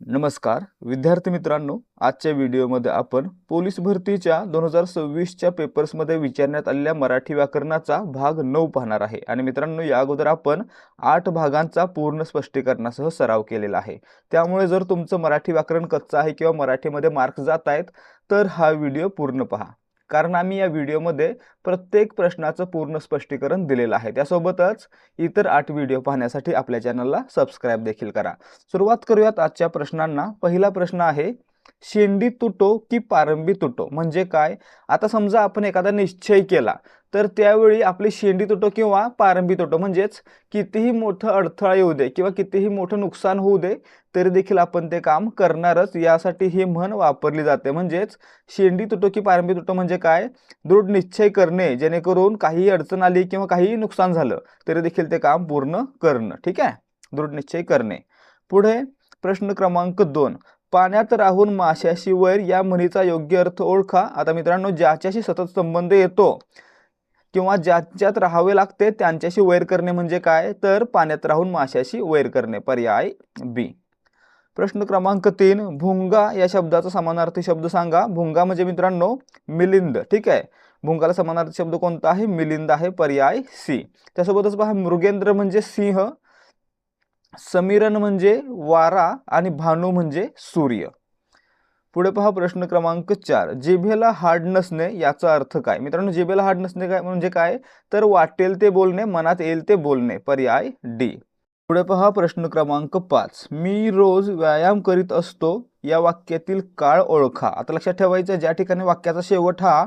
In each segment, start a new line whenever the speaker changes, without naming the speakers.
नमस्कार विद्यार्थी मित्रांनो, आजच्या व्हिडिओमध्ये आपण पोलीस भरतीच्या 2026च्या पेपर्समध्ये विचारण्यात आलेल्या मराठी व्याकरणाचा भाग 9 पाहणार आहे। आणि मित्रांनो, या अगोदर आपण 8 भागांचा पूर्ण स्पष्टीकरणासह सराव केलेला आहे। त्यामुळे जर तुमचं मराठी व्याकरण कच्चं आहे किंवा मराठीमध्ये मार्क्स जात आहेत तर हा व्हिडिओ पूर्ण पहा, कारण आम्ही या व्हिडिओमध्ये प्रत्येक प्रश्नाचं पूर्ण स्पष्टीकरण दिलेलं आहे। त्यासोबतच इतर 8 व्हिडिओ पाहण्यासाठी आपल्या चॅनलला सबस्क्राइब देखील करा। सुरुवात करूयात आजच्या प्रश्नांना। पहिला प्रश्न आहे, शेंडी तुटो की पारंबी तुटो म्हणजे काय? आता समजा आपण एखादा निश्चय केला तर त्यावेळी आपली शेंडी तुटो किंवा पारंबी तुटो म्हणजेच कितीही मोठं अडथळा येऊ दे किंवा कितीही मोठं नुकसान होऊ दे तरी देखील आपण ते काम करणारच, यासाठी ही म्हण वापरली जाते। म्हणजेच शेंडी तुटो की पारंबी तुटो म्हणजे काय? दृढ निश्चय करणे, जेणेकरून काही अडचण आली किंवा काही नुकसान झालं तरी देखील ते काम पूर्ण करणं। ठीक आहे, दृढ निश्चय करणे। पुढे प्रश्न क्रमांक 2, पाण्यात राहून माशाशी वैर या म्हणीचा योग्य अर्थ ओळखा। आता मित्रांनो, ज्याच्याशी सतत संबंध येतो किंवा ज्याच्यात राहावे लागते त्यांच्याशी वैर करणे म्हणजे काय? तर पाण्यात राहून माशाशी वैर करणे, पर्याय बी। प्रश्न क्रमांक 3, भुंगा या शब्दाचा समानार्थी शब्द सांगा। भुंगा म्हणजे मित्रांनो मिलिंद। ठीक आहे, भुंगाला समानार्थी शब्द कोणता आहे? मिलिंद आहे, पर्याय सी। त्यासोबतच पहा, मृगेंद्र म्हणजे सिंह, समीरन म्हणजे वारा आणि भानू म्हणजे सूर्य। पुढे पहा प्रश्न क्रमांक 4, जिभेला हाड नसणे याचा अर्थ काय? मित्रांनो, जिभेला हाड नसणे काय म्हणजे काय? तर वाटेल ते बोलणे, मनात येईल ते बोलणे, पर्याय डी। पुढे पहा प्रश्न क्रमांक 5, मी रोज व्यायाम करीत असतो या वाक्यातील काळ ओळखा। आता लक्षात ठेवायचं, ज्या ठिकाणी वाक्याचा शेवट हा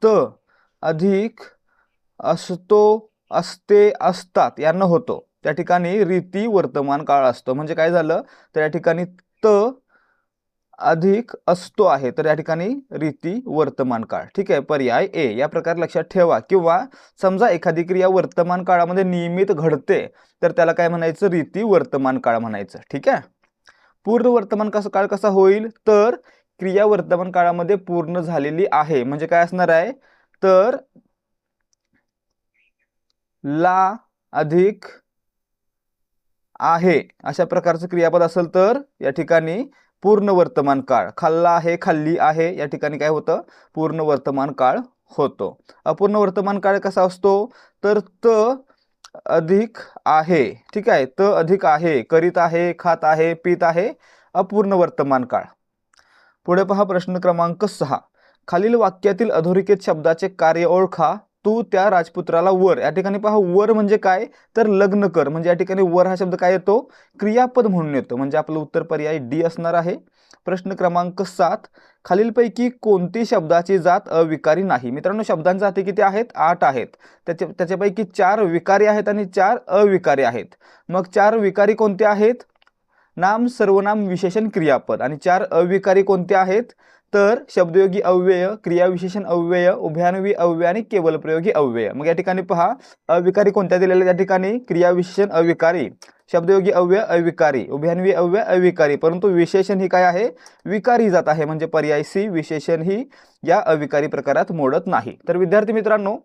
त अधिक असतो, असते, असतात यानं होतो त्या ठिकाणी रीती वर्तमान काळ असतो। म्हणजे काय झालं तर या ठिकाणी त अधिक असतो आहे तर या ठिकाणी रीती वर्तमान काळ। ठीक आहे, पर्याय ए। या प्रकारे लक्षात ठेवा। किंवा समजा एखादी क्रिया वर्तमान काळामध्ये नियमित घडते तर त्याला काय म्हणायचं? रीती वर्तमान काळ म्हणायचं। ठीक आहे, पूर्ण वर्तमान काळ कसा होईल? तर क्रिया वर्तमान काळामध्ये पूर्ण झालेली आहे म्हणजे काय असणार आहे? तर ला अधिक आहे अशा प्रकारचं क्रियापद असेल तर या ठिकाणी पूर्ण वर्तमान काळ, खाल्ला आहे, खाल्ली आहे, या ठिकाणी काय होतं? पूर्ण वर्तमान काळ होतो। अपूर्ण वर्तमान काळ कसा असतो? तर त अधिक आहे। ठीक आहे, त अधिक आहे, करीत आहे, खात आहे, पीत आहे, अपूर्ण वर्तमान काळ। पुढे पहा प्रश्न क्रमांक 6, खालील वाक्यातील अधोरेखित शब्दाचे कार्य ओळखा। तू त्या राजपुत्राला वर, या ठिकाणी पहा वर म्हणजे काय? तर लग्न कर। म्हणजे या ठिकाणी वर हा शब्द काय येतो? क्रियापद म्हणून येतो। म्हणजे आपलं उत्तर पर्याय डी असणार आहे। प्रश्न क्रमांक 7, खालीलपैकी कोणती शब्दाची जात अविकारी नाही? मित्रांनो, शब्दांच्या जाती किती आहेत? 8 आहेत। त्याच्यापैकी 4 विकारी आहेत आणि 4 अविकारी आहेत। मग 4 विकारी कोणते आहेत? नाम, सर्वनाम, विशेषण, क्रियापद। आणि 4 अविकारी कोणते आहेत? तर शब्दयोगी अव्यय, क्रियाविशेषण अव्यय, उभयान्वयी अव्यय आणि केवलप्रयोगी अव्यय। मग या ठिकाणी पहा, अविकारी कोणत्या दिलेल्या? या ठिकाणी क्रियाविशेषण अविकारी, शब्दयोगी अव्यय अविकारी, उभयान्वयी अव्यय अविकारी, परंतु विशेषण ही काय आहे? विकारी जात आहे। म्हणजे पर्याय सी, विशेषण ही या अविकारी प्रकारात मोडत नाही। तर विद्यार्थी मित्रांनो,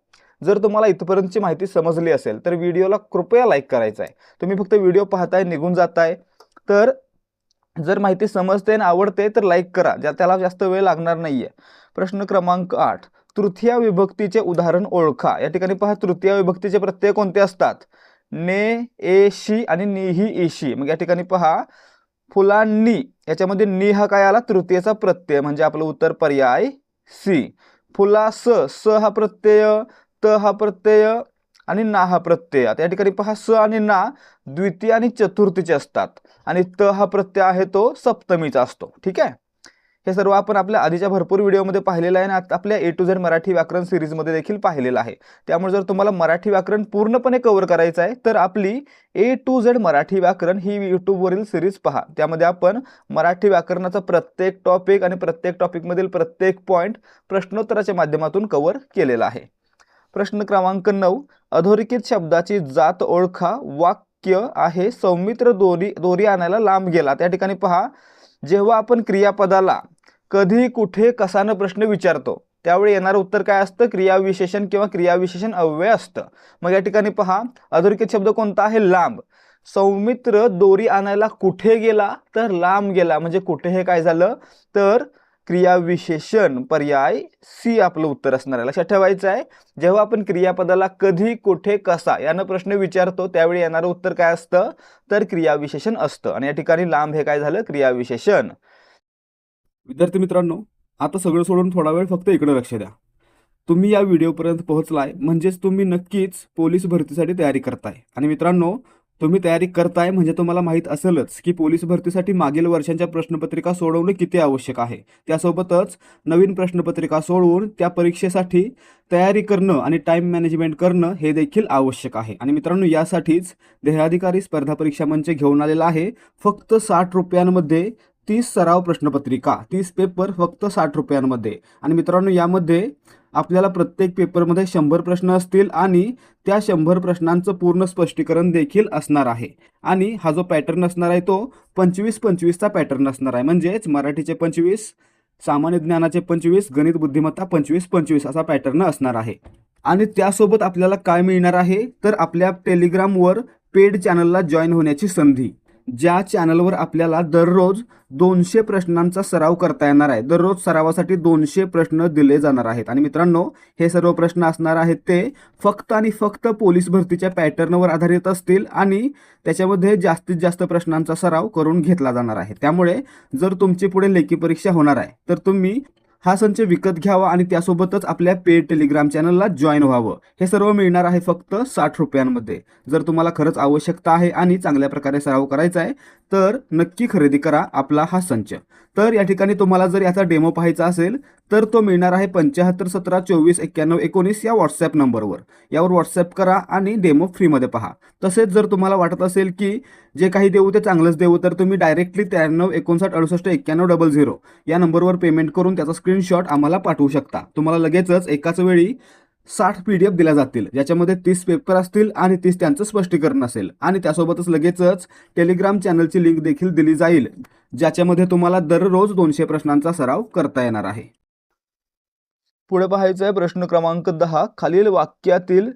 जर तुम्हाला इथपर्यंतची माहिती समजली असेल तर व्हिडिओला कृपया लाईक करायचा आहे। तुम्ही फक्त व्हिडिओ पाहताय, निघून जाताय, तर जर माहिती समजते आणि आवडते तर लाईक करा, त्याला जास्त वेळ लागणार नाहीये। प्रश्न क्रमांक 8, तृतीय विभक्तीचे उदाहरण ओळखा। या ठिकाणी पहा, तृतीय विभक्तीचे प्रत्यय कोणते असतात? ने, एशी आणि निही, ईशी। मग या ठिकाणी पहा, फुलांनी, याच्यामध्ये नि हा काय आला? तृतीयचा प्रत्यय, म्हणजे आपलं उत्तर पर्याय सी। फुलास, स हा प्रत्यय, त हा प्रत्यय आणि ना हा प्रत्यय। आता या ठिकाणी पहा, स आणि ना द्वितीय आणि चतुर्थीचे असतात आणि त हा प्रत्यय आहे तो सप्तमीचा असतो। ठीक आहे, हे सर्व आपण आपल्या आधीच्या भरपूर व्हिडिओमध्ये पाहिलेलं आहे आणि आपल्या ए टू झेड मराठी व्याकरण सिरीजमध्ये देखील पाहिलेलं आहे। त्यामुळे जर तुम्हाला मराठी व्याकरण पूर्णपणे कव्हर करायचं आहे तर आपली ए टू झेड मराठी व्याकरण ही यूट्यूबवरील सिरीज पहा। त्यामध्ये आपण मराठी व्याकरणाचा प्रत्येक टॉपिक आणि प्रत्येक टॉपिकमधील प्रत्येक पॉईंट प्रश्नोत्तराच्या माध्यमातून कव्हर केलेला आहे। प्रश्न क्रमांक 9, अधोरेखित शब्दाची जात ओळखा। वाक्य आहे, सौमित्र दोरी आणायला लांब गेला। त्या ठिकाणी पहा, जेव्हा आपण क्रियापदाला कधी, कुठे, कसानं प्रश्न विचारतो त्यावेळी येणारं उत्तर काय असतं? क्रियाविशेषण किंवा क्रियाविशेषण अव्यय असतं। मग या ठिकाणी पहा, अधोरेखित शब्द कोणता आहे? लांब। सौमित्र दोरी आणायला कुठे गेला तर लांब गेला, म्हणजे कुठे हे काय झालं तर क्रियाविशेषण, पर्याय सी आपलं उत्तर असणार आहे. लक्षात ठेवायचं आहे, जेव्हा आपण क्रियापदाला कधी, कुठे, कसा यानं प्रश्न विचारतो त्यावेळी येणारं उत्तर काय असतं तर क्रियाविशेषण असतं. आणि या ठिकाणी लांब हे काय झालं क्रियाविशेषण.
विद्यार्थी मित्रांनो, आता सगळं सोडून थोडा वेळ फक्त इकडे लक्ष द्या. तुम्ही या व्हिडिओपर्यंत पोहोचलाय म्हणजेच तुम्ही नक्कीच पोलीस भरतीसाठी तयारी करताय. आणि मित्रांनो, तुम्ही तयारी करताय म्हणजे तुम्हाला माहीत असेलच की पोलीस भरतीसाठी मागील वर्षांच्या प्रश्नपत्रिका सोडवणं किती आवश्यक आहे. त्यासोबतच नवीन प्रश्नपत्रिका सोडवून त्या परीक्षेसाठी तयारी करणं आणि टाईम मॅनेजमेंट करणं हे देखील आवश्यक आहे. आणि मित्रांनो, यासाठीच ध्येयाधिकारी स्पर्धा परीक्षा मंच घेऊन आलेला आहे फक्त 60 रुपयांमध्ये 30 सराव प्रश्नपत्रिका, 30 पेपर फक्त 60 रुपयांमध्ये. आणि मित्रांनो, यामध्ये आपल्याला प्रत्येक पेपरमध्ये 100 प्रश्न असतील आणि त्या 100 प्रश्नांचं पूर्ण स्पष्टीकरण देखील असणार आहे. आणि हा जो पॅटर्न असणार आहे तो 25-25चा पॅटर्न असणार आहे. म्हणजेच मराठीचे 25, सामान्य ज्ञानाचे 25, गणित बुद्धिमत्ता 25-25 असा पॅटर्न असणार आहे. आणि त्यासोबत आपल्याला काय मिळणार आहे तर आपल्या टेलिग्रामवर पेड चॅनलला जॉईन होण्याची संधी, ज्या चॅनलवर आपल्याला दररोज 200 प्रश्नांचा सराव करता येणार आहे. दररोज सरावासाठी 200 प्रश्न दिले जाणार आहेत. आणि मित्रांनो, हे सर्व प्रश्न असणार आहेत ते फक्त आणि फक्त पोलीस भरतीच्या पॅटर्नवर आधारित असतील आणि त्याच्यामध्ये जास्तीत जास्त प्रश्नांचा सराव करून घेतला जाणार आहे. त्यामुळे जर तुमची पुढे लेखी परीक्षा होणार आहे तर तुम्ही हा संच विकत घ्यावा आणि त्यासोबतच आपल्या पेड टेलिग्राम चॅनलला जॉईन व्हावं. हे सर्व मिळणार आहे फक्त 60 रुपयांमध्ये. जर तुम्हाला खरंच आवश्यकता आहे आणि चांगल्या प्रकारे सराव करायचा आहे तर नक्की खरेदी करा आपला हा संच. तर या ठिकाणी तुम्हाला जर याचा डेमो पाहायचा असेल तर तो मिळणार आहे 7517249119 या व्हॉट्सॲप नंबरवर. यावर व्हॉट्सॲप करा आणि डेमो फ्रीमध्ये पहा. तसेच जर तुम्हाला वाटत असेल की जे काही देऊ ते चांगलंच देऊ तर तुम्ही डायरेक्टली 9359686100 या नंबरवर पेमेंट करून त्याचा स्क्रीनशॉट आम्हाला पाठवू शकता. तुम्हाला लगेचच एकाच वेळी 60 PDF दिल्या जातील, ज्याच्यामध्ये 30 पेपर असतील आणि 30 त्यांचं स्पष्टीकरण असेल. आणि त्यासोबतच लगेचच टेलिग्राम चॅनलची लिंक देखील दिली जाईल, ज्याच्यामध्ये तुम्हाला दररोज 200 प्रश्नांचा सराव करता येणार आहे.
पुढे पाहायचं आहे प्रश्न क्रमांक 10. खालील वाक्यातील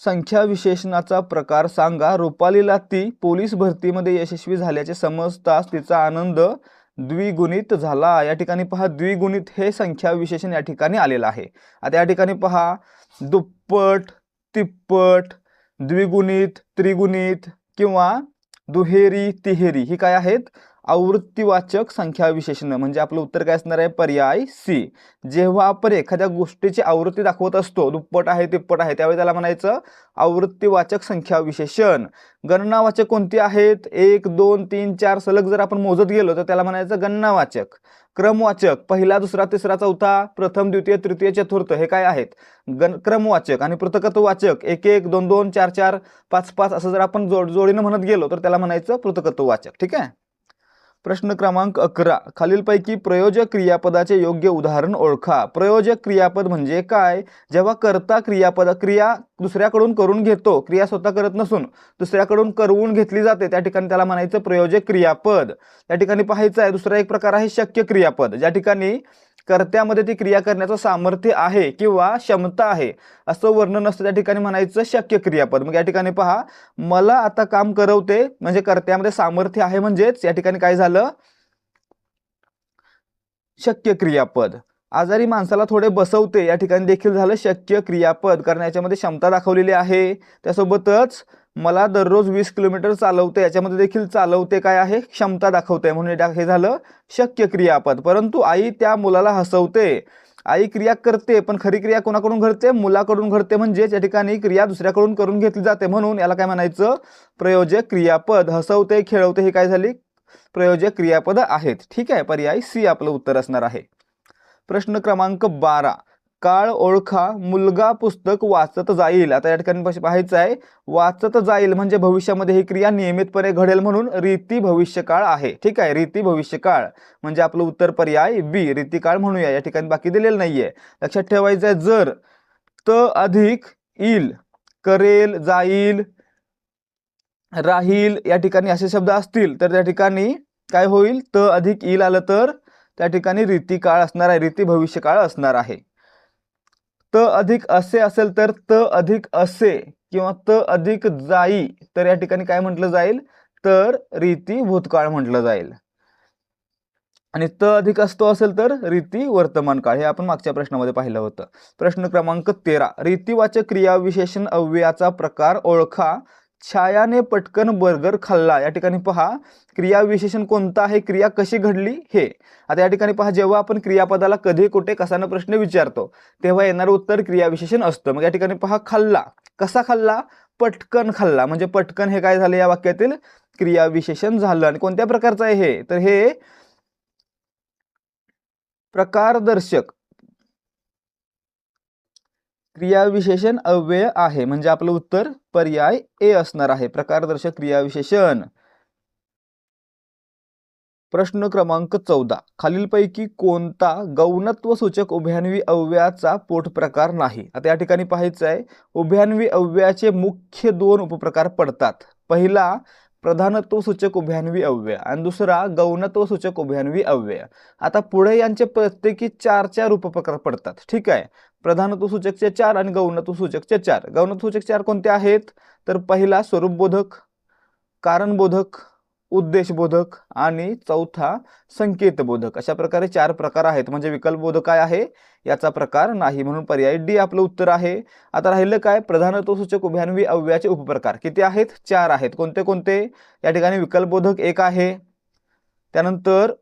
संख्या विशेषणाचा प्रकार सांगा. रुपालीला ती पोलीस भरतीमध्ये यशस्वी झाल्याचे समजताच तिचा आनंद द्विगुणित झाला. या ठिकाणी पहा, द्विगुणित हे संख्या विशेषण या ठिकाणी आलेलं आहे. आता या ठिकाणी पहा, दुप्पट, तिप्पट, द्विगुणित, त्रिगुणित किंवा दुहेरी, तिहेरी ही काय आहेत आवृत्तीवाचक संख्या विशेषण. म्हणजे आपलं उत्तर काय असणार आहे पर्याय सी. जेव्हा आपण एखाद्या गोष्टीची आवृत्ती दाखवत असतो, दुप्पट आहे, तिप्पट आहे, त्यावेळी त्याला म्हणायचं आवृत्तीवाचक संख्या विशेषण. गणनावाचक कोणती आहेत 1 2 3 4 सलग जर आपण मोजत गेलो तर त्याला म्हणायचं गणनावाचक. क्रमवाचक पहिला, दुसरा, तिसरा, चौथा, प्रथम, द्वितीय, तृतीय, चतुर्थ हे काय आहेत क्रमवाचक. आणि पृथकत्ववाचक 1 1 2 2 4 4 5 5 असं जर आपण जोडीनं म्हणत गेलो तर त्याला म्हणायचं पृथकत्ववाचक. ठीक आहे. प्रश्न क्रमांक 11. खालीलपैकी प्रयोजक क्रियापदाचे योग्य उदाहरण ओळखा. प्रयोजक क्रियापद म्हणजे काय? जेव्हा कर्ता क्रिया दुसऱ्याकडून करून घेतो, क्रिया स्वतः करत नसून दुसऱ्याकडून करवून घेतली जाते, त्या ठिकाणी त्याला म्हणायचं प्रयोजक क्रियापद. त्या ठिकाणी पाहायचं आहे दुसरा एक प्रकार आहे शक्य क्रियापद, ज्या ठिकाणी कर्त्यामध्ये ती क्रिया करण्याचं सामर्थ्य आहे किंवा क्षमता आहे असं वर्णन असतं, त्या ठिकाणी म्हणायचं शक्य क्रियापद. मग या ठिकाणी पहा, मला आता काम करवते म्हणजे कर्त्यामध्ये सामर्थ्य आहे, म्हणजेच या ठिकाणी काय झालं शक्य क्रियापद. आजारी माणसाला थोडे बसवते, या ठिकाणी देखील झालं शक्य क्रियापद, कारण याच्यामध्ये क्षमता दाखवलेली आहे. त्यासोबतच मला दररोज 20 किलोमीटर चालवते, याच्यामध्ये देखील चालवते काय आहे क्षमता दाखवते, म्हणून हे झालं शक्य क्रियापद. परंतु आई त्या मुलाला हसवते, आई क्रिया करते पण खरी क्रिया कोणाकडून घडते मुलाकडून घडते, म्हणजे या ठिकाणी क्रिया दुसऱ्याकडून करून घेतली जाते, म्हणून याला काय म्हणायचं प्रयोजक क्रियापद. हसवते, खेळवते ही काय झाली प्रयोजक क्रियापद आहेत. ठीक आहे, पर्याय सी आपलं उत्तर असणार आहे. प्रश्न क्रमांक 12. काळ ओळखा. मुलगा पुस्तक वाचत जाईल. आता या ठिकाणी पाहायचं आहे वाचत जाईल म्हणजे भविष्यामध्ये ही क्रिया नियमितपणे घडेल, म्हणून रीती भविष्यकाळ आहे. ठीक आहे, रीती भविष्यकाळ म्हणजे आपलं उत्तर पर्याय बी रीतिकाळ म्हणूया. या ठिकाणी बाकी दिलेलं नाहीये. लक्षात ठेवायचं आहे जर त अधिक येईल, करेल, जाईल, राहील या ठिकाणी असे शब्द असतील तर त्या ठिकाणी काय होईल त अधिक येईल आलं तर त्या ठिकाणी रीतिकाळ असणार आहे, रीती भविष्यकाळ असणार आहे. त अधिक असे असेल तर त अधिक असे किंवा त अधिक जाई तर या ठिकाणी काय म्हटलं जाईल, तर रीती भूतकाळ म्हटलं जाईल. आणि त अधिक असतो असेल तर रीती वर्तमान काळ. हे आपण मागच्या प्रश्नामध्ये पाहिलं होतं. प्रश्न क्रमांक 13, रीतीवाचक क्रियाविशेषण अव्ययाचा प्रकार ओळखा. छायाने पटकन बर्गर खाल्ला. या ठिकाणी पहा क्रियाविशेषण कोणतं आहे, क्रिया कशी घडली हे. आता या ठिकाणी पहा, जेव्हा आपण क्रियापदाला कधी कुठे कसानं प्रश्न विचारतो तेव्हा येणारं उत्तर क्रियाविशेषण असतं. मग या ठिकाणी पहा, खाल्ला कसा खाल्ला, पटकन खाल्ला. म्हणजे पटकन हे काय झालं या वाक्यातील क्रियाविशेषण झालं. आणि कोणत्या प्रकारचं आहे हे, तर हे प्रकारदर्शक क्रियाविशेषण अव्यय आहे. म्हणजे आपलं उत्तर पर्याय ए असणार आहे, प्रकारदर्शक क्रियाविशेषण. प्रश्न क्रमांक 14, खालीलपैकी कोणता गौणत्व सूचक उभयान्वी अव्ययाचा पोट प्रकार नाही. आता या ठिकाणी पाहायचं आहे, उभयान्वी अव्ययाचे मुख्य दोन उपप्रकार पडतात. पहिला प्रधानत्व सूचक उभयान्वी अव्यय आणि दुसरा गौणत्व सूचक उभयान्वी अव्यय. आता पुढे यांचे प्रत्येकी 4 उपप्रकार पडतात. ठीक आहे, प्रधानत्व सूचकचे 4 आणि गौणत्व सूचकचे 4. गौणत्व सूचक 4 कोणते आहेत, तर पहिला स्वरूपबोधक, कारणबोधक, उद्देशबोधक आणि चौथा संकेतबोधक. अशा प्रकारे 4 प्रकार आहेत. म्हणजे विकल्पबोधक काय आहे, याचा प्रकार नाही, म्हणून पर्याय डी आपलं उत्तर आहे. आता राहिलं काय, प्रधानत्व सूचक उभयान्वी अव्ययाचे उपप्रकार किती आहेत, 4 आहेत. कोणते कोणते, या ठिकाणी विकल्पबोधक 1 आहे, त्यानंतर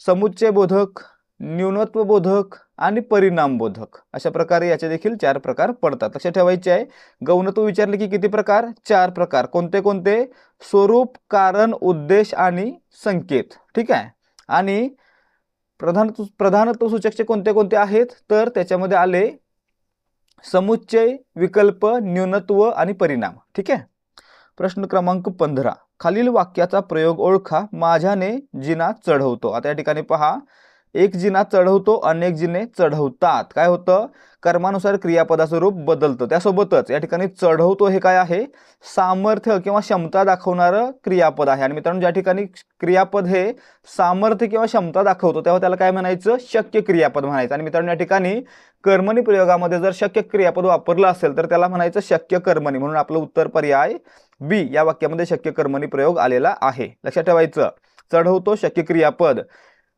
समुच्चय बोधक, न्यूनत्व बोधक आणि परिणाम बोधक. अशा प्रकारे याचे देखील 4 प्रकार पडतात. लक्षात ठेवायचे आहे. गौणत्व विचारले की किती प्रकार, 4 प्रकार. कोणते कोणते, स्वरूप, कारण, उद्देश आणि संकेत. ठीक आहे. आणि प्रधानत्व सूचकचे कोणते कोणते आहेत, तर त्याच्यामध्ये आले समुच्चय, विकल्प, न्यूनत्व आणि परिणाम. ठीक आहे. प्रश्न क्रमांक 15, खालील वाक्याचा प्रयोग ओळखा. माझ्याने जिना चढवतो. आता या ठिकाणी पहा, एक जिना चढवतो, अनेक जिने चढवतात. काय होतं, कर्मानुसार क्रियापदाचं रूप बदलतं. त्यासोबतच या ठिकाणी चढवतो हे काय आहे, सामर्थ्य किंवा क्षमता दाखवणारं क्रियापद आहे. आणि मित्रांनो, ज्या ठिकाणी क्रियापद हे सामर्थ्य किंवा क्षमता दाखवतो तेव्हा त्याला काय म्हणायचं, शक्य क्रियापद म्हणायचं. आणि मित्रांनो, या ठिकाणी कर्मणी प्रयोगामध्ये जर शक्य क्रियापद वापरलं असेल तर त्याला म्हणायचं शक्य कर्मणी. म्हणून आपलं उत्तर पर्याय बी, या वाक्यामध्ये शक्य कर्मणी प्रयोग आलेला आहे. लक्षात ठेवायचं, चढवतो शक्य क्रियापद,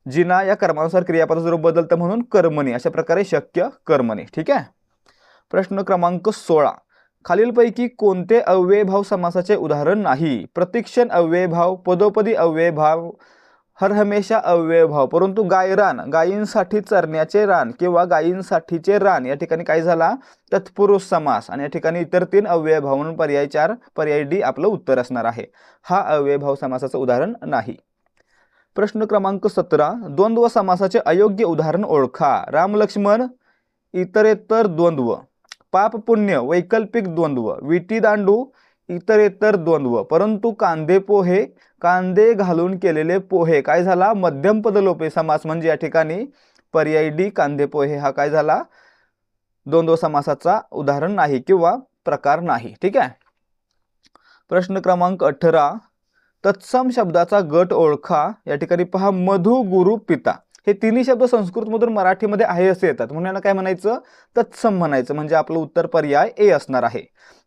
जिना या कर्मानुसार क्रियापदाचं रूप बदलतं म्हणून कर्मणी. अशा प्रकारे शक्य कर्मणी. ठीक आहे. प्रश्न क्रमांक 16, खालीलपैकी कोणते अव्ययभाव समासाचे उदाहरण नाही. प्रतिक्षण अव्ययभाव, पदोपदी अव्ययभाव, हरहमेशा अव्ययभाव. परंतु गायरान, गायींसाठी चरण्याचे रान किंवा गायींसाठीचे रान, या ठिकाणी काय झाला, तत्पुरुष समास. आणि या ठिकाणी इतर 3 अव्ययभाव म्हणून पर्याय 4, पर्याय डी आपलं उत्तर असणार आहे. हा अव्ययभाव समासाचं उदाहरण नाही. प्रश्न क्रमांक 17, द्वंद्व समासाचे अयोग्य उदाहरण ओळखा. राम लक्ष्मण इतरेतर द्वंद्व, पाप पुण्य वैकल्पिक द्वंद्व, विटी दांडू इतरेतर द्वंद्व. परंतु कांदे पोहे, कांदे घालून केलेले पोहे, काय झाला, मध्यम पदलोपी समास. म्हणजे या ठिकाणी पर्याय डी कांदे पोहे हा काय झाला, द्वंद्व समासाचा उदाहरण नाही किंवा प्रकार नाही. ठीक आहे. प्रश्न क्रमांक 18, तत्सम शब्दाचा गट ओळखा. या ठिकाणी पहा, मधु, गुरु, पिता हे तिन्ही शब्द संस्कृतमधून मराठीमध्ये आहे असे येतात, म्हणून याला काय म्हणायचं, तत्सम म्हणायचं. म्हणजे आपलं उत्तर पर्याय ए असणार आहे.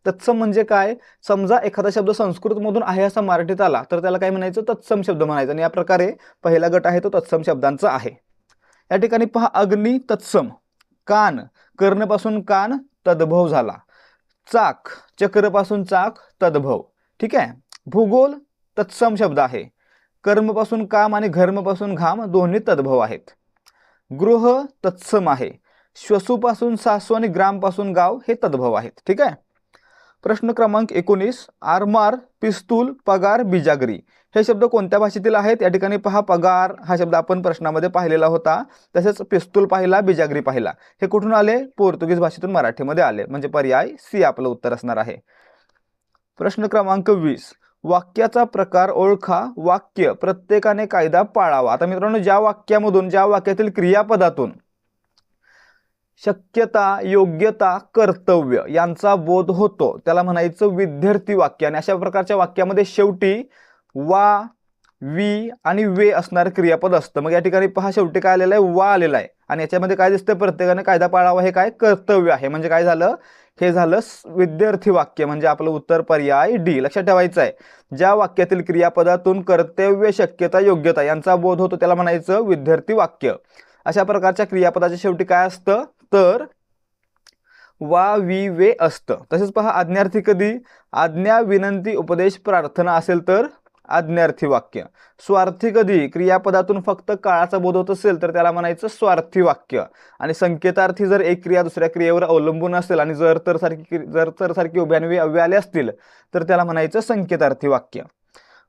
तत्सम म्हणजे काय, समजा एखादा शब्द संस्कृतमधून आहे असा मराठीत आला तर त्याला काय म्हणायचं, तत्सम शब्द म्हणायचं. आणि या प्रकारे पहिला गट आहे तो तत्सम शब्दांचा आहे. या ठिकाणी पहा, अग्नी तत्सम, कान, कर्णपासून कान तद्भव झाला, चाक, चक्रपासून चाक तद्भव. ठीक आहे. भूगोल तत्सम शब्द आहे, कर्मपासून काम आणि घर्मपासून घाम दोन्ही तद्भव आहेत. गृह तत्सम आहे, श्वसूपासून सासू आणि ग्रामपासून गाव हे तद्भव आहेत. ठीक आहे. प्रश्न क्रमांक 19, आरमार, पिस्तूल, पगार, बिजागरी हे शब्द कोणत्या भाषेतील आहेत. या ठिकाणी पहा, पगार हा शब्द आपण प्रश्नामध्ये पाहिलेला होता, तसेच पिस्तूल पाहिला, बिजागरी पाहिला. हे कुठून आले, पोर्तुगीज भाषेतून मराठीमध्ये आले. म्हणजे पर्याय सी आपलं उत्तर असणार आहे. प्रश्न क्रमांक 20, वाक्याचा प्रकार ओळखा. वाक्य प्रत्येकाने कायदा पाळावा. आता मित्रांनो, ज्या वाक्यातील क्रियापदातून शक्यता, योग्यता, कर्तव्य यांचा बोध होतो त्याला म्हणायचं विद्यार्थी वाक्य. आणि अशा प्रकारच्या वाक्यामध्ये शेवटी वा, वी आणि वे असणारं क्रियापद असतं. मग या ठिकाणी पहा शेवटी काय आलेलं आहे, वा आलेला आहे आणि याच्यामध्ये काय दिसतं, प्रत्येकाने कायदा पाळावा हे काय कर्तव्य आहे. म्हणजे काय झालं, हे झालं विद्यार्थी वाक्य. म्हणजे आपलं उत्तर पर्याय डी. लक्षात ठेवायचं आहे, ज्या वाक्यातील क्रियापदातून कर्तव्य, शक्यता, योग्यता यांचा बोध होतो त्याला म्हणायचं विद्यार्थी वाक्य. अशा प्रकारच्या क्रियापदाच्या शेवटी काय असतं, तर वा, वी, वे असतं. तसेच पहा आज्ञार्थी कधी, आज्ञा, विनंती, उपदेश, प्रार्थना असेल तर आज्ञार्थी वाक्य. स्वार्थी कधी, क्रियापदातून फक्त काळाचा बोध होत असेल तर त्याला म्हणायचं स्वार्थी वाक्य. आणि संकेतार्थी जर एक क्रिया दुसऱ्या क्रियेवर अवलंबून असेल आणि जर तर सारखी उभ्यान्वयी अव्यय आले असतील तर त्याला म्हणायचं संकेतार्थी वाक्य.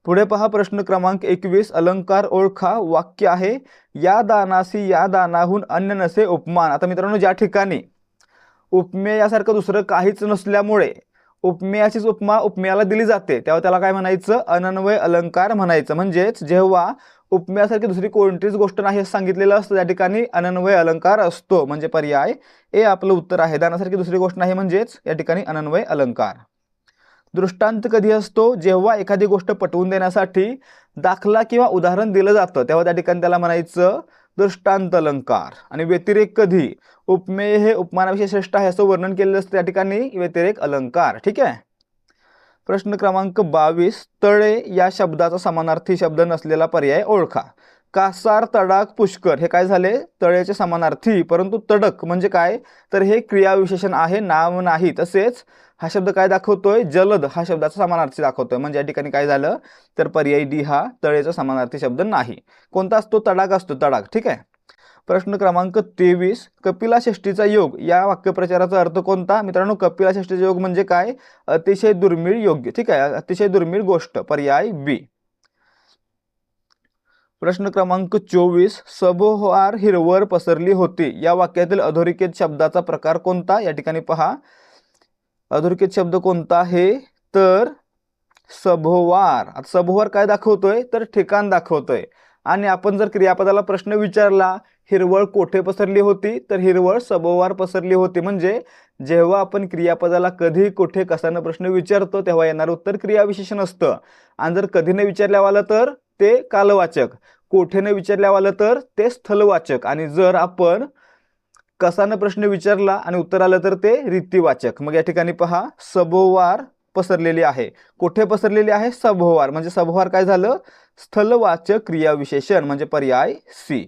पुढे पहा प्रश्न क्रमांक 21, अलंकार ओळखा. वाक्य आहे, या दानासी या दानाहून अन्य नसे उपमान. आता मित्रांनो, ज्या ठिकाणी उपमेय यासारखं दुसरं काहीच नसल्यामुळे उपमेयाचीच उपमा उपमेयाला दिली जाते तेव्हा त्याला काय म्हणायचं, अनन्वय अलंकार म्हणायचं. म्हणजेच जेव्हा उपमेयासारखी दुसरी कोणतीच गोष्ट नाही असं सांगितलेलं असतं त्या ठिकाणी अनन्वय अलंकार असतो. म्हणजे पर्याय ए आपलं उत्तर आहे. दानासारखी दुसरी गोष्ट नाही म्हणजेच या ठिकाणी अनन्वय अलंकार. दृष्टांत कधी असतो, जेव्हा एखादी गोष्ट पटवून देण्यासाठी दाखला किंवा उदाहरण दिलं जातं तेव्हा त्या ठिकाणी त्याला म्हणायचं दृष्टांत अलंकार. आणि व्यतिरेक कधी, उपमेय हे उपमानाविषयी श्रेष्ठ आहे असं वर्णन केलेलं असतं त्या ठिकाणी व्यतिरेक अलंकार. ठीक आहे. प्रश्न क्रमांक 22, तळे या शब्दाचा समानार्थी शब्द नसलेला पर्याय ओळखा. कासार, तडाख, पुष्कर हे काय झाले, तळेचे समानार्थी. परंतु तडक म्हणजे काय, तर हे क्रियाविशेषण आहे, नाव नाही. तसेच हा शब्द काय दाखवतोय, जलद हा शब्दाचा समानार्थी दाखवतोय. म्हणजे या ठिकाणी काय झालं, तर पर्याय डी हा तळेचा समानार्थी शब्द नाही. कोणता असतो, तडाख असतो, तडाख. ठीक आहे. प्रश्न क्रमांक 23, कपिलाषष्ठीचा योग या वाक्यप्रचाराचा अर्थ कोणता. मित्रांनो, कपिलाषष्ठीचा योग म्हणजे काय, अतिशय दुर्मिळ योग्य. ठीक आहे, अतिशय दुर्मिळ गोष्ट. पर्याय बी. प्रश्न क्रमांक 24, सभोवार हिरवळ पसरली होती या वाक्यातील अधोरेखित शब्दाचा प्रकार कोणता. या ठिकाणी पहा अधोरेखित शब्द कोणता आहे, तर सभोवार. आता सभोवार काय दाखवतोय, तर ठिकाण दाखवतोय. आणि आपण जर क्रियापदाला प्रश्न विचारला, हिरवळ कोठे पसरली होती, तर हिरवळ सभोवार पसरली होती. म्हणजे जेव्हा आपण क्रियापदाला कधी, कुठे, कशानं प्रश्न विचारतो तेव्हा येणारं उत्तर क्रियाविशेषण असतं. आणि जर कधी न विचारल्यावर आलं तर ते कालवाचक, कोठे न विचारल्यावर आलं तर ते स्थलवाचक, आणि जर आपण कसानं प्रश्न विचारला आणि उत्तर आलं तर ते रीतिवाचक. मग या ठिकाणी पहा सभोवार पसरलेली आहे. कुठे पसरलेली आहे, सभोवार. म्हणजे सभोवार काय झालं, स्थलवाचक क्रियाविशेषण. म्हणजे पर्याय सी.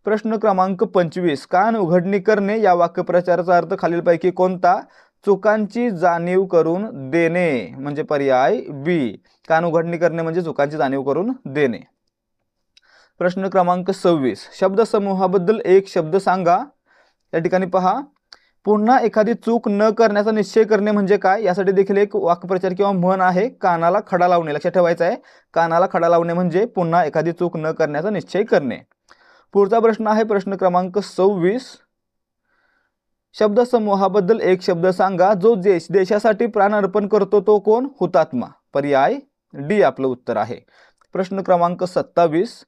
प्रश्न क्रमांक 25, कान उघडणी करणे या वाक्यप्रचाराचा अर्थ खालीलपैकी कोणता. चुकांची जाणीव करून देणे. म्हणजे पर्याय बी. कान उघडणी करणे म्हणजे चुकांची जाणीव करून देणे. प्रश्न क्रमांक 26, शब्दसमूहाबद्दल एक शब्द सांगा. या ठिकाणी पहा, पुन्हा एखादी चूक न करण्याचा निश्चय करणे म्हणजे काय. यासाठी देखील एक वाक्प्रचार किंवा म्हण आहे, कानाला खडा लावणे. लक्षात ठेवायचं आहे, कानाला खडा लावणे म्हणजे पुन्हा एखादी चूक न करण्याचा निश्चय करणे. पुढचा प्रश्न आहे प्रश्न क्रमांक 26, शब्दसमूहाबद्दल एक शब्द सांगा. जो देशासाठी प्राण अर्पण करतो तो कोण, हुतात्मा. पर्याय डी आपलं उत्तर आहे. प्रश्न क्रमांक 27,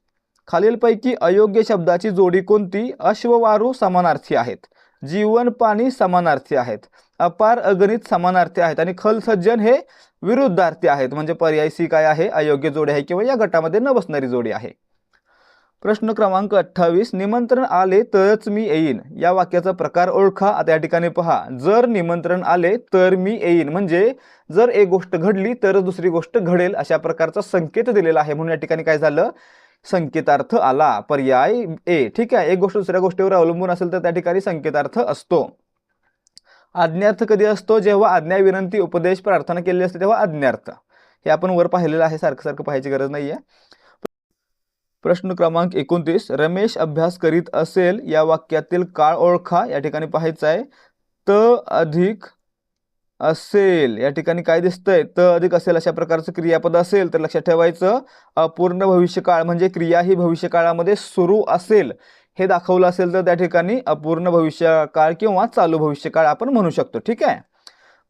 खालीलपैकी अयोग्य शब्दाची जोडी कोणती. अश्ववारू समानार्थी आहेत, जीवन पाणी समानार्थी आहेत, अपार अगणित समानार्थी आहेत आणि खलसज्जन हे विरुद्धार्थी आहेत. म्हणजे पर्याय सी काय आहे, अयोग्य जोडी आहे किंवा या गटामध्ये न बसणारी जोडी आहे. प्रश्न क्रमांक 28, निमंत्रण आले तरच मी येईन या वाक्याचा प्रकार ओळखा. आता या ठिकाणी पहा, जर निमंत्रण आले तर मी येईन म्हणजे जर एक गोष्ट घडली तर दुसरी गोष्ट घडेल अशा प्रकारचा संकेत दिलेला आहे. म्हणून या ठिकाणी काय झालं, संकेतार्थ आला. पर्याय ए. ठीक आहे, एक गोष्ट दुसऱ्या गोष्टीवर अवलंबून असेल तर त्या ठिकाणी संकेतार्थ असतो. आज्ञार्थ कधी असतो, जेव्हा आज्ञा, विनंती, उपदेश, प्रार्थना केलेली असते तेव्हा आज्ञार्थ. हे आपण वर पाहिलेलं आहे, सारखं पाहायची गरज नाहीये. प्रश्न क्रमांक 29, रमेश अभ्यास करीत असेल या वाक्यातील काळ ओळखा. या ठिकाणी पाहायचं आहे, त अधिक असेल. या ठिकाणी काय दिसतंय, त अधिक असेल अशा प्रकारचं क्रियापद असेल तर लक्षात ठेवायचं अपूर्ण भविष्यकाळ. म्हणजे क्रिया ही भविष्यकाळामध्ये सुरू असेल हे दाखवलं असेल तर त्या ठिकाणी अपूर्ण भविष्यकाळ किंवा चालू भविष्यकाळ आपण म्हणू शकतो. ठीक आहे.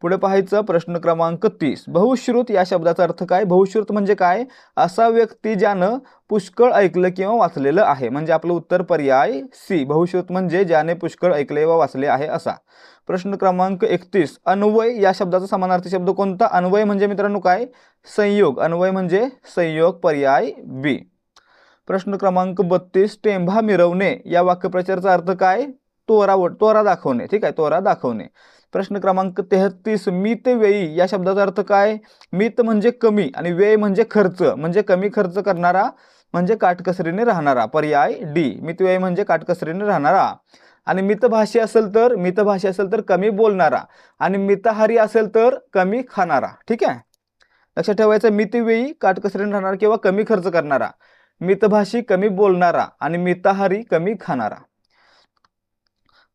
पुढे पाहायचं प्रश्न क्रमांक 30. बहुश्रुत या शब्दाचा अर्थ काय? बहुश्रुत म्हणजे काय? असा व्यक्ती ज्यानं पुष्कळ ऐकलं किंवा वाचलेलं आहे. म्हणजे आपलं उत्तर पर्याय सी. बहुश्रुत म्हणजे ज्याने पुष्कळ ऐकले व वाचले आहे असा. प्रश्न क्रमांक 31. अन्वय या शब्दाचा समानार्थी शब्द कोणता? अन्वय म्हणजे मित्रांनो काय? संयोग. अन्वय म्हणजे संयोग, पर्याय बी. प्रश्न क्रमांक 32. टेंभा मिरवणे या वाक्यप्रचाराचा अर्थ काय? त्वरा दाखवणे. ठीक आहे, त्वरा दाखवणे. प्रश्न क्रमांक 33. मितव्ययी या शब्दाचा अर्थ काय? मित म्हणजे कमी आणि व्यय म्हणजे खर्च, म्हणजे कमी खर्च करणारा म्हणजे काटकसरीने राहणारा, पर्याय डी. मितव्ययी म्हणजे काटकसरीने राहणारा. आणि मितभाषी असेल तर कमी बोलणारा आणि मिताहारी असेल तर कमी खाणारा. ठीक आहे, लक्षात ठेवायचं. मितव्ययी काटकसरीने राहणारा किंवा कमी खर्च करणारा, मितभाषी कमी बोलणारा आणि मिताहारी कमी खाणारा.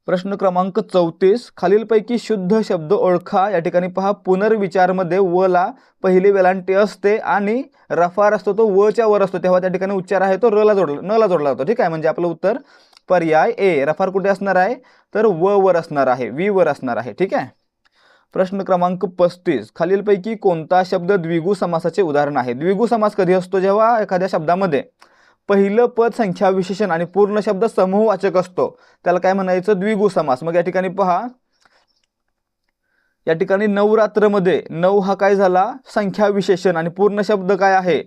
प्रश्न क्रमांक 34. खालीलपैकी शुद्ध शब्द ओळखा. या ठिकाणी पहा, पुनर्विचारमध्ये व ला पहिली वेलांटी असते आणि रफार असतो तो व च्या वर असतो, तेव्हा त्या ठिकाणी उच्चार आहे तो न ला जोडला जातो. ठीक आहे, म्हणजे आपलं उत्तर पर्याय ए. रफार कुठे असणार आहे? तर व वर असणार आहे, वी वर असणार आहे. ठीक आहे. प्रश्न क्रमांक 35. खालीलपैकी कोणता शब्द द्विगु समासाचे उदाहरण आहे? द्विगु समास कधी असतो? जेव्हा एखाद्या शब्दामध्ये पहिलं पद संख्या विशेषण आणि पूर्ण शब्द समूहवाचक असतो, त्याला काय म्हणायचं? द्विगु समास. मग या ठिकाणी पहा, या ठिकाणी नवरात्रमध्ये नऊ हा काय झाला? संख्या विशेषण आणि पूर्ण शब्द काय आहे?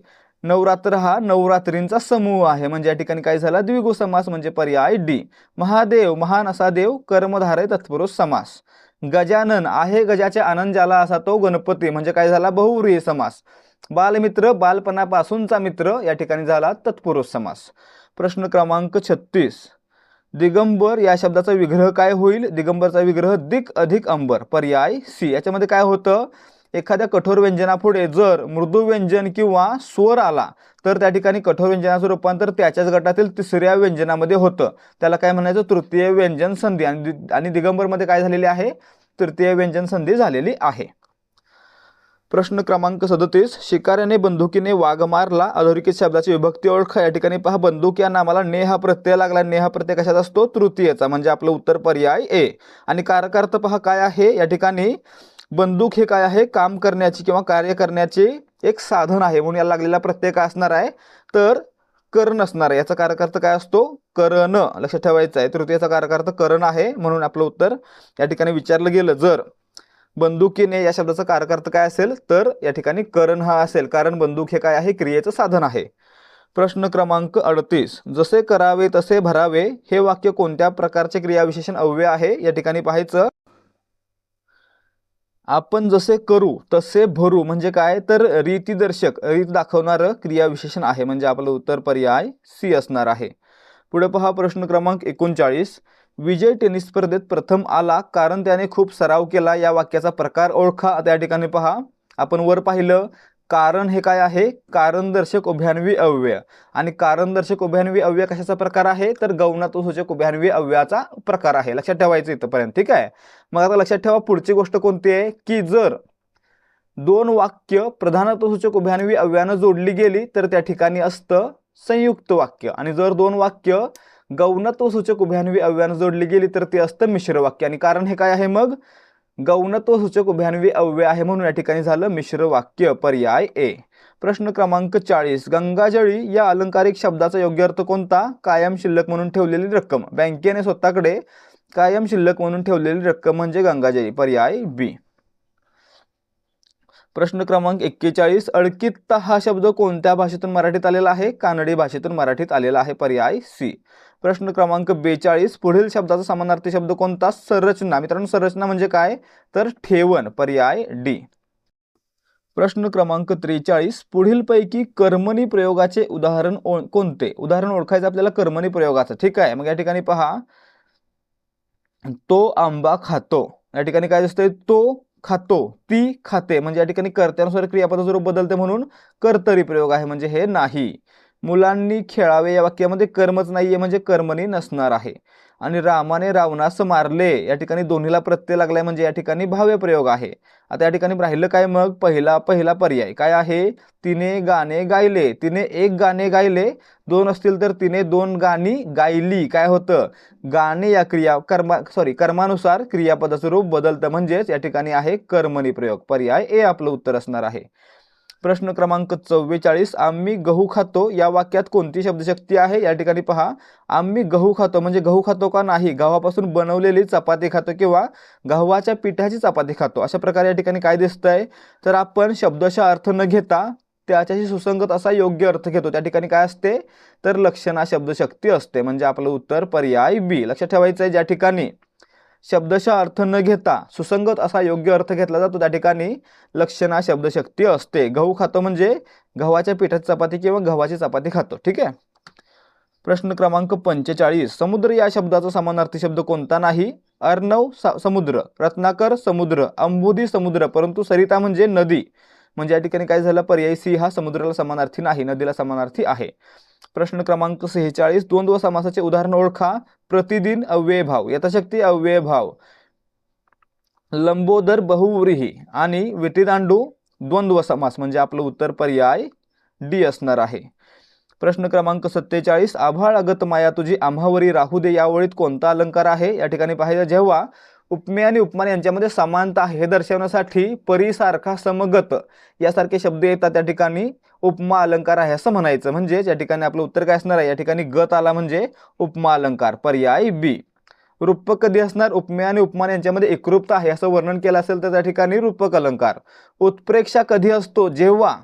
नवरात्र हा नवरात्रींचा समूह आहे, म्हणजे या ठिकाणी काय झाला? द्विगु समास, म्हणजे पर्याय डी. महादेव महान असा देव, कर्मधारय तत्पुरुष समास. गजानन आहे गजाचे आनंद ज्याला असा तो गणपती, म्हणजे काय झाला? बहुव्रीही समास. बालमित्र बालपणापासूनचा मित्र, या ठिकाणी झाला तत्पुरुष समास. प्रश्न क्रमांक 36. दिगंबर या शब्दाचा विग्रह काय होईल? दिगंबरचा विग्रह दिक अधिक अंबर, पर्याय सी. याच्यामध्ये काय होतं? एखाद्या कठोर व्यंजनापुढे जर मृदू व्यंजन किंवा स्वर आला तर त्या ठिकाणी कठोर व्यंजनाचं रूपांतर त्याच्याच गटातील तिसऱ्या व्यंजनामध्ये होतं, त्याला काय म्हणायचं? तृतीय व्यंजन संधी. आणि दिगंबरमध्ये काय झालेली आहे? तृतीय व्यंजन संधी झालेली आहे. प्रश्न क्रमांक 37. शिकाऱ्याने बंदुकीने वाघ मारला. अधोरेखित शब्दाची विभक्ती ओळखा. या ठिकाणी पहा, बंदूक या नामाला ने हा प्रत्यय लागला. ने हा प्रत्यय कशाचा असतो? तृतीयचा, म्हणजे आपलं उत्तर पर्याय ए. आणि कारकार्थ पहा काय आहे? या ठिकाणी बंदूक हे काय आहे? काम करण्याची किंवा कार्य करण्याचे एक साधन आहे, म्हणून याला लागलेला प्रत्यय काय असणार आहे? तर करण असणार आहे. याचा कारकार्थ काय असतो? करण. लक्षात ठेवायचं आहे, तृतीयचा कारकार्थ करण आहे, म्हणून आपलं उत्तर या ठिकाणी विचारलं गेलं जर बंदुकीने या शब्दाचा कारकार्थ काय असेल तर या ठिकाणी करण हा असेल, कारण बंदूक हे काय आहे? क्रियेचं साधन आहे. प्रश्न क्रमांक 38. जसे करावे तसे भरावे हे वाक्य कोणत्या प्रकारचे क्रियाविशेषण अव्यय आहे? या ठिकाणी पाहायचं, आपण जसे करू तसे भरू म्हणजे काय? तर रीतिदर्शक, रीत दाखवणारं क्रियाविशेषण आहे, म्हणजे आपलं उत्तर पर्याय सी असणार आहे. पुढे पहा प्रश्न क्रमांक 39. विजय टेनिस स्पर्धेत प्रथम आला कारण त्याने खूप सराव केला. या वाक्याचा प्रकार ओळखा. त्या ठिकाणी पहा, आपण वर पाहिलं, कारण हे काय आहे? कारणदर्शक उभयान्वी अव्यय. आणि कारणदर्शक उभयान्वी अव्यय कशाचा प्रकार आहे? तर गौणात्मसूचक उभयान्वी अव्ययाचा प्रकार आहे. लक्षात ठेवायचं इथपर्यंत. ठीक आहे, मग आता लक्षात ठेवा पुढची गोष्ट कोणती आहे, की जर दोन वाक्य प्रधानत्वसूचक उभयान्वी अव्ययानं जोडली गेली तर त्या ठिकाणी असतं संयुक्त वाक्य, आणि जर दोन वाक्य गौणत्वसूचक उभयान्वी अव्ययानं जोडली गेली तर ते असतं मिश्र वाक्य. आणि कारण हे काय आहे? मग गौणत्वसूचक उभयान्वी अव्यय आहे, म्हणून या ठिकाणी झालं मिश्र वाक्य, पर्याय ए. प्रश्न क्रमांक 40. गंगाजळी या अलंकारिक शब्दाचा योग्य अर्थ कोणता? कायम शिल्लक म्हणून ठेवलेली रक्कम. बँकेने स्वतःकडे कायम शिल्लक म्हणून ठेवलेली रक्कम म्हणजे गंगाजळी, पर्याय बी. प्रश्न क्रमांक 41. अळकित्ता हा शब्द कोणत्या भाषेतून मराठीत आलेला आहे? कानडी भाषेतून मराठीत आलेला आहे, पर्याय सी. प्रश्न क्रमांक 42. पुढील शब्दाचा समानार्थी शब्द कोणता? संरचना. मित्रांनो, संरचना म्हणजे काय? तर ठेवण, पर्याय डी. प्रश्न क्रमांक 43. पुढीलपैकी कर्मणी प्रयोगाचे उदाहरण कोणते? उदाहरण ओळखायचं आपल्याला कर्मणी प्रयोगाचं. ठीक आहे, मग या ठिकाणी पहा, तो आंबा खातो. या ठिकाणी काय दिसतंय? तो खातो, ती खाते, म्हणजे या ठिकाणी कर्त्यानुसार क्रियापदाचं रूप बदलते म्हणून कर्तरी प्रयोग आहे, म्हणजे हे नाही. मुलांनी खेळावे या वाक्यामध्ये कर्मच नाहीये, म्हणजे कर्मणी नसणार आहे. आणि रामाने रावणास मारले, या ठिकाणी दोन्हीला प्रत्यय लागलाय म्हणजे या ठिकाणी भाव्य प्रयोग आहे. आता या ठिकाणी राहिलं काय मग, पहिला पर्याय काय आहे, तिने गाणे गायले. तिने एक गाणे गायले, दोन असतील तर तिने दोन गाणी गायली. काय होतं, गाणे या कर्मानुसार क्रियापदाचं रूप बदलतं, म्हणजेच या ठिकाणी आहे कर्मणी प्रयोग. पर्याय ए आपलं उत्तर असणार आहे. प्रश्न क्रमांक 44, आम्ही गहू खातो या वाक्यात कोणती शब्दशक्ती आहे. या ठिकाणी पहा, आम्ही गहू खातो म्हणजे गहू खातो का नाही, गव्हापासून बनवलेली चपाती खातो किंवा गव्हाच्या पिठाची चपाती खातो, अशा प्रकारे या ठिकाणी काय दिसतंय, तर आपण शब्दशः अर्थ न घेता त्याच्याशी सुसंगत असा योग्य अर्थ घेतो. त्या ठिकाणी काय असते, तर लक्षणा शब्दशक्ती असते, म्हणजे आपलं उत्तर पर्याय बी. लक्षात ठेवायचं आहे, ज्या ठिकाणी शब्दशः अर्थ न घेता सुसंगत असा योग्य अर्थ घेतला जातो त्या ठिकाणी लक्षणा शब्दशक्ती असते. गहू खातो म्हणजे गव्हाच्या पिठाची चपाती किंवा गव्हाची चपाती खातो. ठीक आहे. प्रश्न क्रमांक 45, समुद्र या शब्दाचा समानार्थी शब्द कोणता नाही. अर्णव समुद्र, रत्नाकर समुद्र, अंबुदी समुद्र, परंतु सरिता म्हणजे नदी, म्हणजे या ठिकाणी काय झालं, पर्याय सी हा समुद्राला समानार्थी नाही, नदीला समानार्थी आहे. प्रश्न क्रमांक 46, द्वंद्व समासाचे उदाहरण ओळखा. प्रतिदिन अव्ययभाव, यथाशक्ती अव्ययभाव, लंबोदर बहुव्रीही आणि विटीदांडू द्वंद्व समास, म्हणजे आपलं उत्तर पर्याय डी असणार आहे. प्रश्न क्रमांक 47, आभाळ अगत माया तुझी आम्हावरी राहू दे, या ओळीत कोणता अलंकार आहे. या ठिकाणी पाहायचं, जेव्हा उपमेय आणि उपमान यांच्यामध्ये समानता आहे हे दर्शवण्यासाठी परीसारखा, समगत यासारखे शब्द येतात, त्या ठिकाणी उपमा अलंकार आहे असं म्हणायचं. म्हणजे या ठिकाणी आपलं उत्तर काय असणार आहे, या ठिकाणी गत आला म्हणजे उपमा अलंकार, पर्याय बी. रूपक कधी असणार, उपमेय आणि उपमान यांच्यामध्ये एकरूपता आहे असं वर्णन केलं असेल तर त्या ठिकाणी रूपक अलंकार. उत्प्रेक्षा कधी असतो, जेव्हा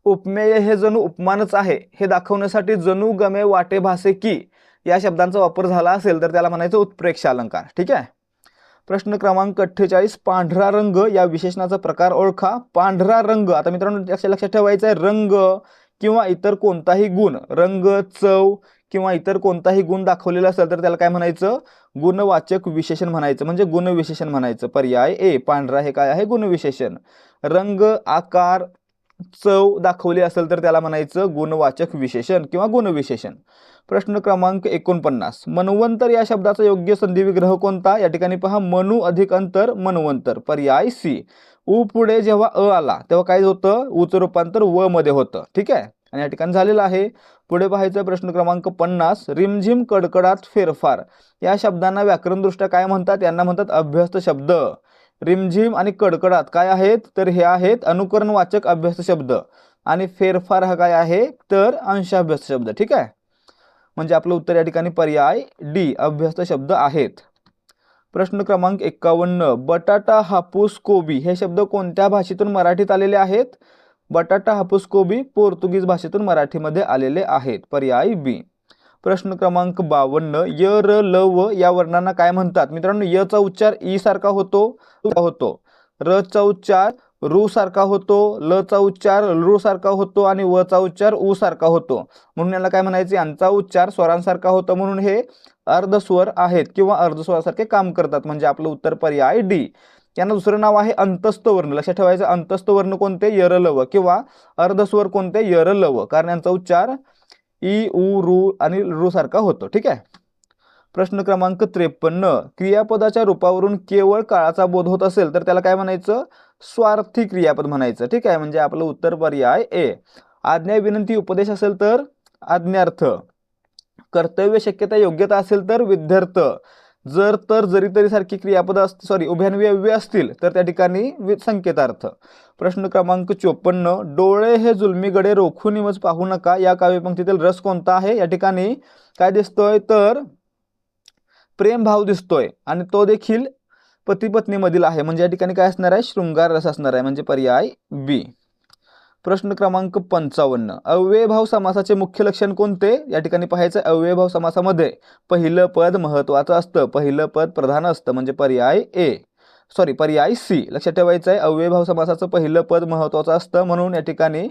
उपमेय हे जणू उपमानच आहे हे दाखवण्यासाठी जणू गमे वाटे भासे की या शब्दांचा वापर झाला असेल तर त्याला म्हणायचं उत्प्रेक्षा अलंकार. ठीक आहे. प्रश्न क्रमांक 48, पांढरा रंग या विशेषणाचा प्रकार ओळखा. पांढरा रंग, आता मित्रांनो लक्षात ठेवायचं आहे, रंग किंवा इतर कोणताही गुण, रंग, चव किंवा इतर कोणताही गुण दाखवलेला असेल तर त्याला काय म्हणायचं, गुणवाचक विशेषण म्हणायचं, म्हणजे गुणविशेषण म्हणायचं. पर्याय ए, पांढरा हे काय आहे, गुणविशेषण. रंग, आकार, चव दाखवली असेल तर त्याला म्हणायचं गुणवाचक विशेषण किंवा गुणविशेषण. प्रश्न क्रमांक 49, मन्वंतर या शब्दाचा योग्य संधी विग्रह कोणता. या ठिकाणी पहा, मनु अधिक अंतर मन्वंतर, पर्याय सी. उ पुढे जेव्हा अ आला तेव्हा काय होतं, उचं रूपांतर व मध्ये होतं. ठीक आहे, आणि या ठिकाणी झालेलं आहे. पुढे पाहायचं प्रश्न क्रमांक 50, रिमझिम कडकडात फेरफार या शब्दांना व्याकरणदृष्ट्या काय म्हणतात. यांना म्हणतात अभ्यस्त शब्द. रिमझिम आणि कडकडात काय आहेत, तर हे आहेत अनुकरणवाचक अभ्यस्त शब्द, आणि फेरफार हा काय आहे, तर अंशाभ्यस्त शब्द. ठीक आहे, म्हणजे आपलं उत्तर या ठिकाणी पर्याय डी, अभ्यस्त शब्द आहेत. प्रश्न क्रमांक 51, बटाटा, हापूस, कोबी हे शब्द कोणत्या भाषेतून मराठीत आलेले आहेत. बटाटा, हापूस, कोबी पोर्तुगीज भाषेतून मराठीमध्ये आलेले आहेत, पर्याय बी. प्रश्न क्रमांक 52, य, र, ल, व या वर्णांना काय म्हणतात. मित्रांनो, य चा उच्चार ई सारखा होतो, र चा उच्चार रू सारखा होतो, ल चा उच्चार लृ सारखा होतो आणि व चा उच्चार उ सारखा होतो, म्हणून याला काय म्हणायचे, यांचा उच्चार स्वरांसारखा होतो, म्हणून हे अर्धस्वर आहेत किंवा अर्धस्वरासारखे काम करतात, म्हणजे आपलं उत्तर पर्याय डी. यांना दुसरं नाव आहे अंतस्थ वर्ण. लक्षात ठेवायचं, अंतस्थ वर्ण कोणते, य, र, ल, व, किंवा अर्धस्वर कोणते, य, र, ल, व, कारण यांचा उच्चार ई, उ, रू आणि रू सारखा होतो. ठीक आहे. प्रश्न क्रमांक 53, क्रियापदाच्या रूपावरून केवळ काळाचा बोध होत असेल तर त्याला काय म्हणायचं, स्वार्थी क्रियापद म्हणायचं. ठीक आहे, म्हणजे आपलं उत्तर पर्याय ए. आज्ञा, विनंती, उपदेश असेल तर आज्ञार्थ, कर्तव्य, शक्यता, योग्यता असेल तर विध्यर्थ, जर, तर, जरी, तरी सारखी क्रियापद उभयान्वयी अव्यय असतील तर त्या ठिकाणी संकेतार्थ. प्रश्न क्रमांक 54, डोळे हे जुलमीगडे रोखून निमज पाहू नका या काव्यपंक्तीतील रस कोणता आहे. या ठिकाणी काय दिसतोय, तर प्रेम भाव दिसतोय आणि तो देखील पती पत्नी मधील आहे, म्हणजे या ठिकाणी काय असणार आहे, शृंगार रस असणार आहे, म्हणजे पर्याय बी. प्रश्न क्रमांक 55, अव्ययभाव समासाचे मुख्य लक्षण कोणते. या ठिकाणी पाहायचं, अव्ययभाव समासामध्ये पहिलं पद महत्वाचं असतं, पहिलं पद प्रधान असतं, म्हणजे पर्याय पर्याय सी. लक्षात ठेवायचं आहे, अव्ययभाव समासाचं पहिलं पद महत्वाचं असतं म्हणून या ठिकाणी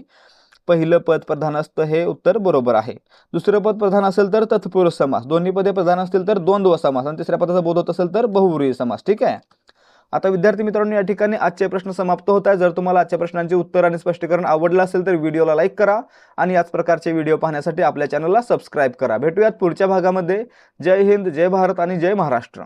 पहिलं पद प्रधान असतं, हे उत्तर बरोबर आहे. दुसरं पद प्रधान असेल तर तत्पुरुष समास, दोन्ही पदे प्रधान असतील तर द्वंद्व समास, आणि तिसऱ्या पदाचा बोध होत असेल तर बहुव्रीही समास. ठीक आहे. आता विद्यार्थी मित्रांनो, या ठिकाणी आजचे प्रश्न समाप्त होत आहे. जर तुम्हाला आजच्या प्रश्नांचे उत्तर आणि स्पष्टीकरण आवडलं असेल तर व्हिडिओला लाईक करा आणि याच प्रकारचे व्हिडिओ पाहण्यासाठी आपल्या चॅनलला सबस्क्राईब करा. भेटूयात पुढच्या भागामध्ये. जय हिंद, जय भारत आणि जय महाराष्ट्र.